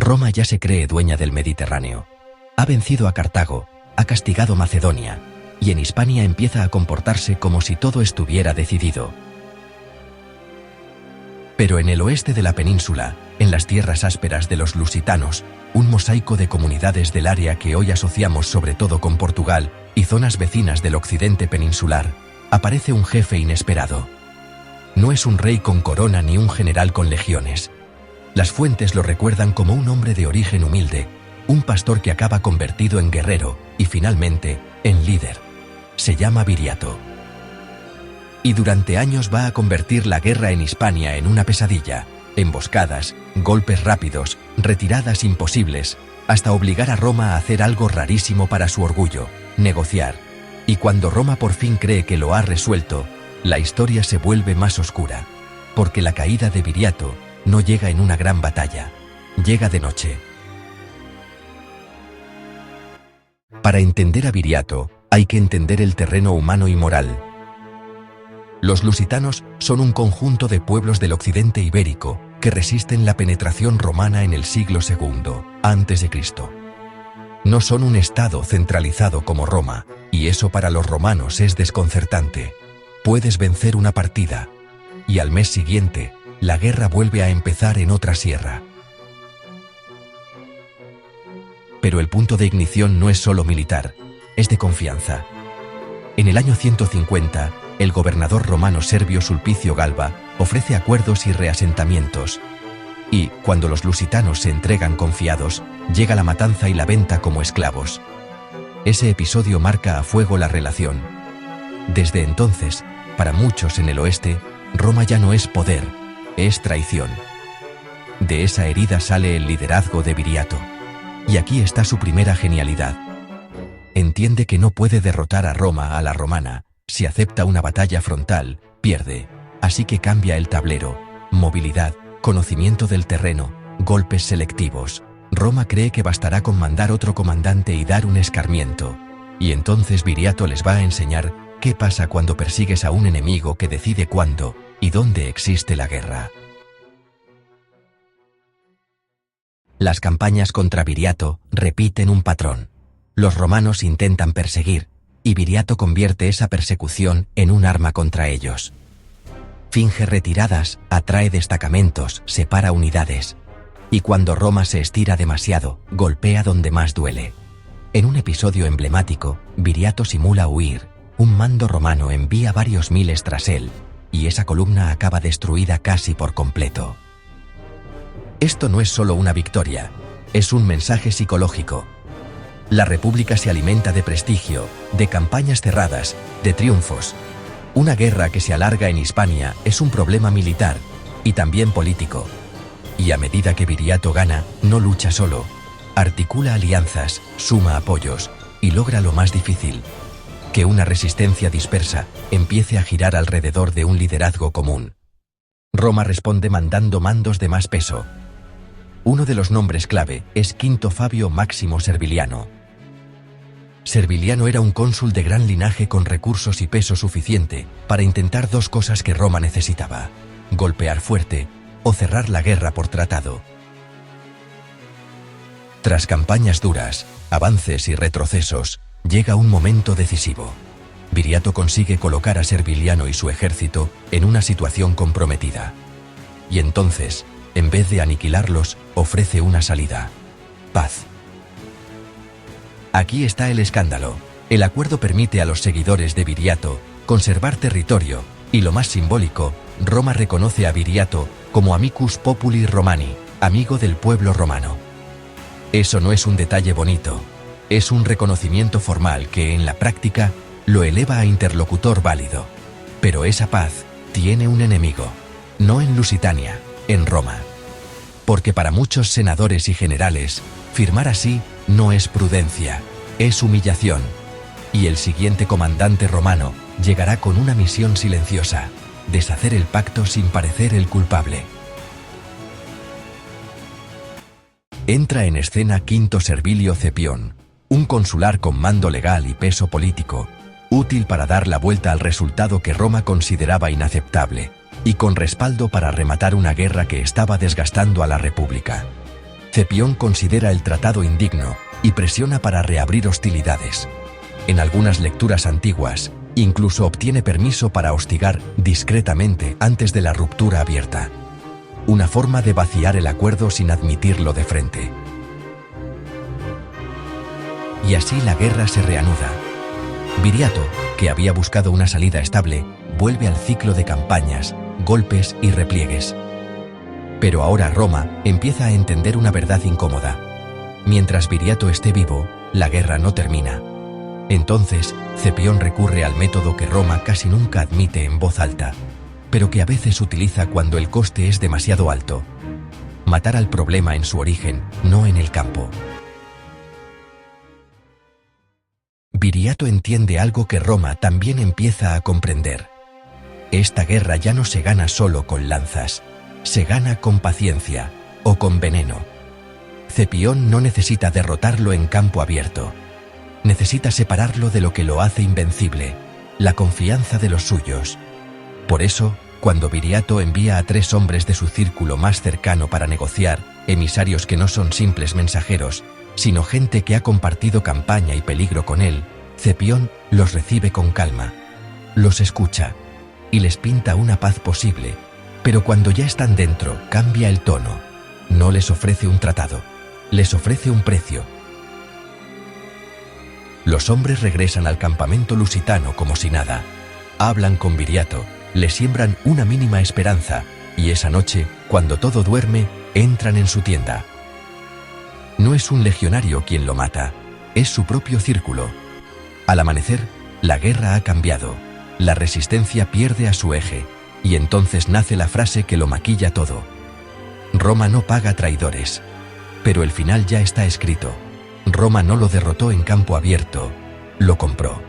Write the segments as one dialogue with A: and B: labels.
A: Roma ya se cree dueña del Mediterráneo. Ha vencido a Cartago, ha castigado Macedonia, y en Hispania empieza a comportarse como si todo estuviera decidido. Pero en el oeste de la península, en las tierras ásperas de los lusitanos, un mosaico de comunidades del área que hoy asociamos sobre todo con Portugal y zonas vecinas del occidente peninsular, aparece un jefe inesperado. No es un rey con corona ni un general con legiones. Las fuentes lo recuerdan como un hombre de origen humilde, un pastor que acaba convertido en guerrero y finalmente en líder. Se llama Viriato. Y durante años va a convertir la guerra en Hispania en una pesadilla, emboscadas, golpes rápidos, retiradas imposibles, hasta obligar a Roma a hacer algo rarísimo para su orgullo, negociar. Y cuando Roma por fin cree que lo ha resuelto, la historia se vuelve más oscura, porque la caída de Viriato no llega en una gran batalla, llega de noche. Para entender a Viriato, hay que entender el terreno humano y moral. Los lusitanos son un conjunto de pueblos del occidente ibérico que resisten la penetración romana en el siglo II a.C. No son un estado centralizado como Roma, y eso para los romanos es desconcertante. Puedes vencer una partida, y al mes siguiente, la guerra vuelve a empezar en otra sierra. Pero el punto de ignición no es solo militar, es de confianza. En el año 150, el gobernador romano Servio Sulpicio Galba ofrece acuerdos y reasentamientos. Y, cuando los lusitanos se entregan confiados, llega la matanza y la venta como esclavos. Ese episodio marca a fuego la relación. Desde entonces, para muchos en el oeste, Roma ya no es poder, es traición. De esa herida sale el liderazgo de Viriato. Y aquí está su primera genialidad. Entiende que no puede derrotar a Roma a la romana. Si acepta una batalla frontal, pierde. Así que cambia el tablero. Movilidad, conocimiento del terreno, golpes selectivos. Roma cree que bastará con mandar otro comandante y dar un escarmiento. Y entonces Viriato les va a enseñar qué pasa cuando persigues a un enemigo que decide cuándo y dónde existe la guerra. Las campañas contra Viriato repiten un patrón. Los romanos intentan perseguir, y Viriato convierte esa persecución en un arma contra ellos. Finge retiradas, atrae destacamentos, separa unidades. Y cuando Roma se estira demasiado, golpea donde más duele. En un episodio emblemático, Viriato simula huir. Un mando romano envía varios miles tras él, y esa columna acaba destruida casi por completo. Esto no es solo una victoria, es un mensaje psicológico. La República se alimenta de prestigio, de campañas cerradas, de triunfos. Una guerra que se alarga en Hispania es un problema militar y también político. Y a medida que Viriato gana, no lucha solo. Articula alianzas, suma apoyos y logra lo más difícil: que una resistencia dispersa empiece a girar alrededor de un liderazgo común. Roma responde mandando mandos de más peso. Uno de los nombres clave es Quinto Fabio Máximo Serviliano. Serviliano era un cónsul de gran linaje con recursos y peso suficiente para intentar dos cosas que Roma necesitaba: golpear fuerte o cerrar la guerra por tratado. Tras campañas duras, avances y retrocesos, llega un momento decisivo. Viriato consigue colocar a Serviliano y su ejército en una situación comprometida. Y entonces, en vez de aniquilarlos, ofrece una salida: paz. Aquí está el escándalo. El acuerdo permite a los seguidores de Viriato conservar territorio, y lo más simbólico, Roma reconoce a Viriato como amicus populi romani, amigo del pueblo romano. Eso no es un detalle bonito, es un reconocimiento formal que en la práctica lo eleva a interlocutor válido. Pero esa paz tiene un enemigo, no en Lusitania, en Roma. Porque para muchos senadores y generales, firmar así no es prudencia, es humillación. Y el siguiente comandante romano llegará con una misión silenciosa: deshacer el pacto sin parecer el culpable. Entra en escena Quinto Servilio Cepión, un consular con mando legal y peso político, útil para dar la vuelta al resultado que Roma consideraba inaceptable, y con respaldo para rematar una guerra que estaba desgastando a la República. Cepión considera el tratado indigno y presiona para reabrir hostilidades. En algunas lecturas antiguas, incluso obtiene permiso para hostigar discretamente antes de la ruptura abierta. Una forma de vaciar el acuerdo sin admitirlo de frente. Y así la guerra se reanuda. Viriato, que había buscado una salida estable, vuelve al ciclo de campañas, golpes y repliegues. Pero ahora Roma empieza a entender una verdad incómoda. Mientras Viriato esté vivo, la guerra no termina. Entonces, Cepión recurre al método que Roma casi nunca admite en voz alta, pero que a veces utiliza cuando el coste es demasiado alto. Matar al problema en su origen, no en el campo. Viriato entiende algo que Roma también empieza a comprender. Esta guerra ya no se gana solo con lanzas, se gana con paciencia o con veneno. Cepión no necesita derrotarlo en campo abierto. Necesita separarlo de lo que lo hace invencible, la confianza de los suyos. Por eso, cuando Viriato envía a 3 hombres de su círculo más cercano para negociar, emisarios que no son simples mensajeros, sino gente que ha compartido campaña y peligro con él, Cepión los recibe con calma, los escucha y les pinta una paz posible, pero cuando ya están dentro, cambia el tono. No les ofrece un tratado, les ofrece un precio. Los hombres regresan al campamento lusitano como si nada. Hablan con Viriato, le siembran una mínima esperanza, y esa noche, cuando todo duerme, entran en su tienda. No es un legionario quien lo mata, es su propio círculo. Al amanecer, la guerra ha cambiado, la resistencia pierde a su eje, y entonces nace la frase que lo maquilla todo. Roma no paga traidores. Pero el final ya está escrito. Roma no lo derrotó en campo abierto, lo compró.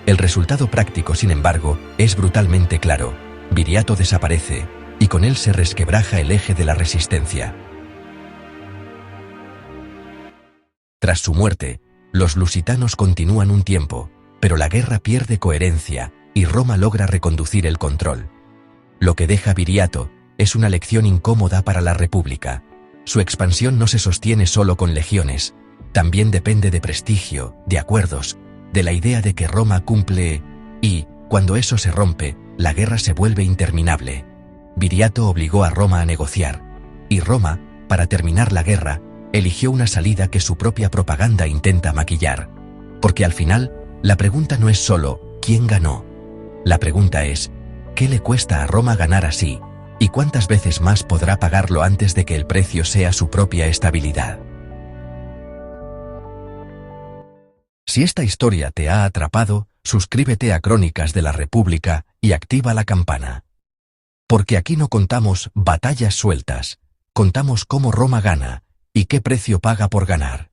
A: El resultado práctico, sin embargo, es brutalmente claro. Viriato desaparece, y con él se resquebraja el eje de la resistencia. Tras su muerte, los lusitanos continúan un tiempo, pero la guerra pierde coherencia, y Roma logra reconducir el control. Lo que deja Viriato es una lección incómoda para la República. Su expansión no se sostiene solo con legiones, también depende de prestigio, de acuerdos, de la idea de que Roma cumple, y, cuando eso se rompe, la guerra se vuelve interminable. Viriato obligó a Roma a negociar, y Roma, para terminar la guerra, eligió una salida que su propia propaganda intenta maquillar. Porque al final, la pregunta no es solo ¿quién ganó? La pregunta es ¿qué le cuesta a Roma ganar así? ¿Y cuántas veces más podrá pagarlo antes de que el precio sea su propia estabilidad? Si esta historia te ha atrapado, suscríbete a Crónicas de la República y activa la campana. Porque aquí no contamos batallas sueltas, contamos cómo Roma gana y qué precio paga por ganar.